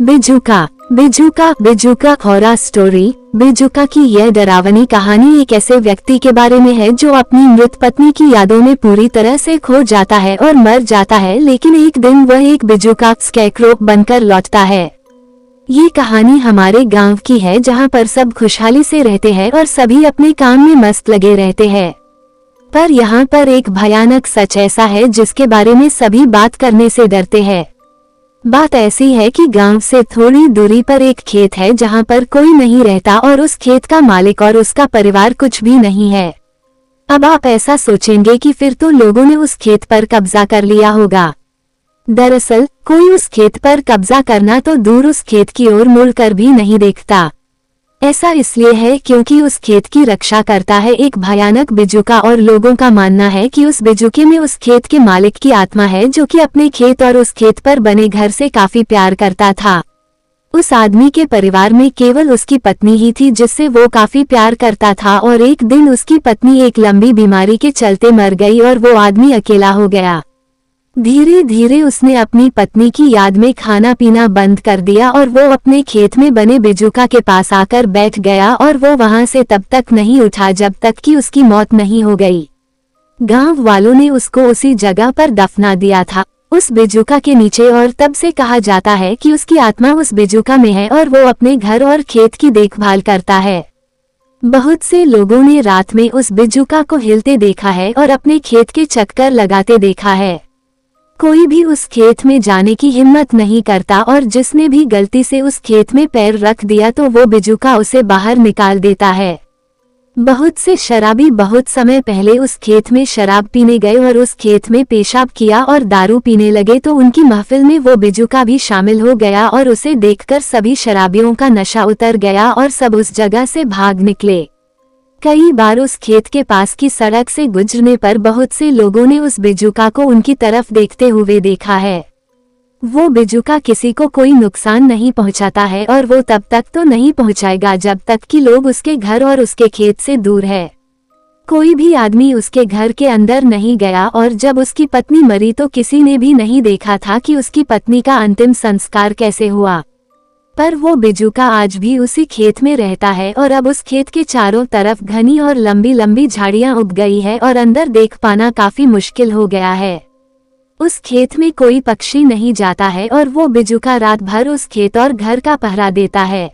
बिजूका बिजूका बिजूका horror story. बिजूका की यह डरावनी कहानी एक ऐसे व्यक्ति के बारे में है जो अपनी मृत पत्नी की यादों में पूरी तरह से खो जाता है और मर जाता है, लेकिन एक दिन वह एक बिजूका स्कैरक्रो बनकर लौटता है। ये कहानी हमारे गांव की है जहां पर सब खुशहाली से रहते हैं और सभी अपने काम में मस्त लगे रहते हैं। पर यहाँ पर एक भयानक सच ऐसा है जिसके बारे में सभी बात करने से डरते हैं। बात ऐसी है कि गांव से थोड़ी दूरी पर एक खेत है जहां पर कोई नहीं रहता और उस खेत का मालिक और उसका परिवार कुछ भी नहीं है। अब आप ऐसा सोचेंगे कि फिर तो लोगों ने उस खेत पर कब्जा कर लिया होगा। दरअसल कोई उस खेत पर कब्जा करना तो दूर उस खेत की ओर मुड़कर भी नहीं देखता। ऐसा इसलिए है क्योंकि उस खेत की रक्षा करता है एक भयानक बिजूका और लोगों का मानना है कि उस बिजूके में उस खेत के मालिक की आत्मा है जो कि अपने खेत और उस खेत पर बने घर से काफी प्यार करता था। उस आदमी के परिवार में केवल उसकी पत्नी ही थी जिससे वो काफी प्यार करता था और एक दिन उसकी पत्नी एक लंबी बीमारी के चलते मर गई और वो आदमी अकेला हो गया। धीरे धीरे उसने अपनी पत्नी की याद में खाना पीना बंद कर दिया और वो अपने खेत में बने बिजूका के पास आकर बैठ गया और वो वहां से तब तक नहीं उठा जब तक कि उसकी मौत नहीं हो गई। गांव वालों ने उसको उसी जगह पर दफना दिया था, उस बिजूका के नीचे, और तब से कहा जाता है कि उसकी आत्मा उस बिजूका में है और वो अपने घर और खेत की देखभाल करता है। बहुत से लोगों ने रात में उस बिजूका को हिलते देखा है और अपने खेत के चक्कर लगाते देखा है। कोई भी उस खेत में जाने की हिम्मत नहीं करता और जिसने भी गलती से उस खेत में पैर रख दिया तो वो बिजूका उसे बाहर निकाल देता है। बहुत से शराबी बहुत समय पहले उस खेत में शराब पीने गए और उस खेत में पेशाब किया और दारू पीने लगे तो उनकी महफिल में वो बिजूका भी शामिल हो गया और उसे देखकर सभी शराबियों का नशा उतर गया और सब उस जगह से भाग निकले। कई बार उस खेत के पास की सड़क से गुजरने पर बहुत से लोगों ने उस बिजूका को उनकी तरफ देखते हुए देखा है। वो बिजूका किसी को कोई नुकसान नहीं पहुंचाता है और वो तब तक तो नहीं पहुंचाएगा जब तक कि लोग उसके घर और उसके खेत से दूर है। कोई भी आदमी उसके घर के अंदर नहीं गया और जब उसकी पत्नी मरी तो किसी ने भी नहीं देखा था कि उसकी पत्नी का अंतिम संस्कार कैसे हुआ। पर वो बिजूका आज भी उसी खेत में रहता है और अब उस खेत के चारों तरफ घनी और लंबी लंबी झाड़ियां उग गई है और अंदर देख पाना काफी मुश्किल हो गया है। उस खेत में कोई पक्षी नहीं जाता है और वो बिजूका रात भर उस खेत और घर का पहरा देता है।